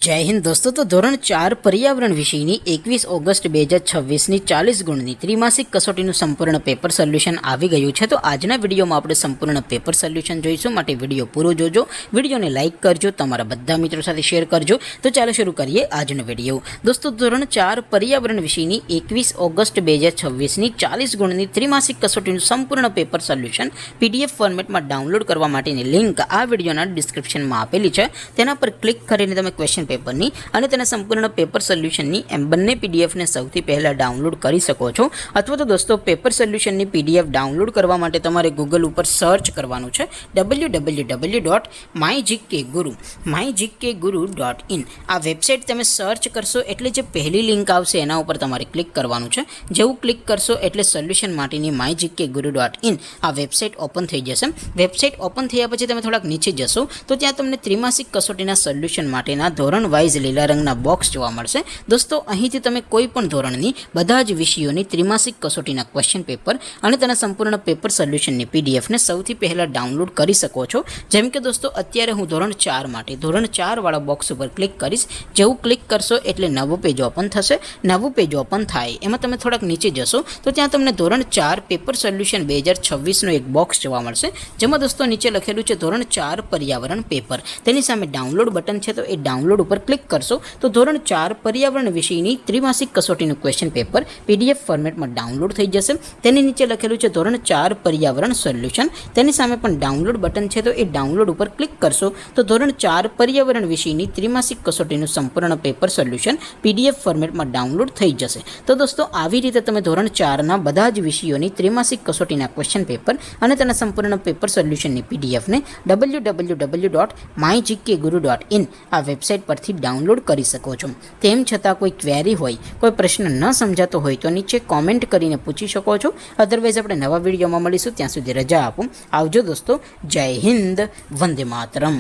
जय हिंद दोस्तों। तो धोरण 4 पर्यावरण विषयनी 21 ऑगस्ट 2026 40 गुणनी त्रिमासिक कसोटीનું સંપૂર્ણ પેપર સોલ્યુશન આવી ગયું છે। તો આજના વિડીયોમાં આપણે સંપૂર્ણ પેપર સોલ્યુશન જોઈશું, માટે વિડીયો પૂરો જોજો, વિડીયોને લાઇક કરજો, તમારા બધા મિત્રો સાથે શેર કરજો। તો ચાલો શરૂ કરીએ આજનો વિડીયો। દોસ્તો ધોરણ 4 પર્યાવરણ વિષયની 21 ઓગસ્ટ 2026 40 ગુણની ત્રિમાસિક કસોટીનું સંપૂર્ણ પેપર સોલ્યુશન PDF ફોર્મેટમાં ડાઉનલોડ કરવા માટેની લિંક આ વિડીયોના ડિસ્ક્રિપ્શનમાં આપેલી છે। તેના પર ક્લિક કરીને તમે ક્વેશ્ચન પેપરની અને તેના સંપૂર્ણ પેપર સોલ્યુશનની એમ બંને પીડીએફને સૌથી પહેલાં ડાઉનલોડ કરી શકો છો। અથવા તો દોસ્તો પેપર સોલ્યુશનની PDF ડાઉનલોડ કરવા માટે તમારે ગૂગલ ઉપર સર્ચ કરવાનું છે www.mygkguru.in। આ વેબસાઇટ તમે સર્ચ કરશો એટલે જે પહેલી લિંક આવશે એના ઉપર તમારે ક્લિક કરવાનું છે। જેવું ક્લિક કરશો એટલે સોલ્યુશન માટેની mygkguru.in આ વેબસાઇટ ઓપન થઈ જશે। વેબસાઇટ ઓપન થયા પછી તમે થોડાક નીચે જશો તો ત્યાં તમને ત્રિમાસિક કસોટીના સોલ્યુશન માટેના ધોરણ વાઇઝ લીલા રંગના બોક્સ જોવા મળશે। દોસ્તો અહીંથી તમે કોઈ પણ ધોરણની બધા જ વિષયોની ત્રિમાસિક કસોટીના ક્વેશ્ચન પેપર અને તેના સંપૂર્ણ પેપર સોલ્યુશનની પીડીએફને સૌથી પહેલાં ડાઉનલોડ કરી શકો છો। જેમ કે દોસ્તો અત્યારે હું ધોરણ 4 માટે ધોરણ 4 વાળા બોક્સ ઉપર ક્લિક કરીશ। જેવું ક્લિક કરશો એટલે નવું પેજ ઓપન થશે। નવું પેજ ઓપન થાય એમાં તમે થોડાક નીચે જશો તો ત્યાં તમને ધોરણ 4 પેપર સોલ્યુશન 2026નું એક બોક્સ જોવા મળશે, જેમાં દોસ્તો નીચે લખેલું છે ધોરણ 4 પર્યાવરણ પેપર। તેની સામે ડાઉનલોડ બટન છે, તો એ ડાઉનલોડ ઉપર ક્લિક કરશો તો ધોરણ 4 પર્યાવરણ વિષયની ત્રિમાસિક કસોટીનું ક્વેશ્ચન પેપર PDF ફોર્મેટમાં ડાઉનલોડ થઈ જશે। તેની નીચે લખેલું છે ધોરણ 4 પર્યાવરણ સોલ્યુશન, તેની સામે પણ ડાઉનલોડ બટન છે, તો એ ડાઉનલોડ ઉપર ક્લિક કરશો તો ધોરણ 4 પર્યાવરણ વિષયની ત્રિમાસિક કસોટીનું સંપૂર્ણ પેપર સોલ્યુશન PDF ફોર્મેટમાં ડાઉનલોડ થઈ જશે। તો દોસ્તો આવી રીતે તમે ધોરણ 4ના બધા જ વિષયોની ત્રિમાસિક કસોટીના ક્વેશ્ચન પેપર અને તેના સંપૂર્ણ પેપર સોલ્યુશનની પીડીએફને www.mygkguru.in આ વેબસાઇટ પરથી ડાઉનલોડ કરી શકો છો। તેમ છતાં કોઈ ક્વેરી હોય, કોઈ પ્રશ્ન ન સમજાતો હોય તો નીચે કોમેન્ટ કરીને પૂછી શકો છો। અધરવાઇઝ આપણે નવા વિડીયોમાં મળીશું, ત્યાં સુધી રજા આપો। આવજો દોસ્તો, જય હિન્દ, વંદે માતરમ।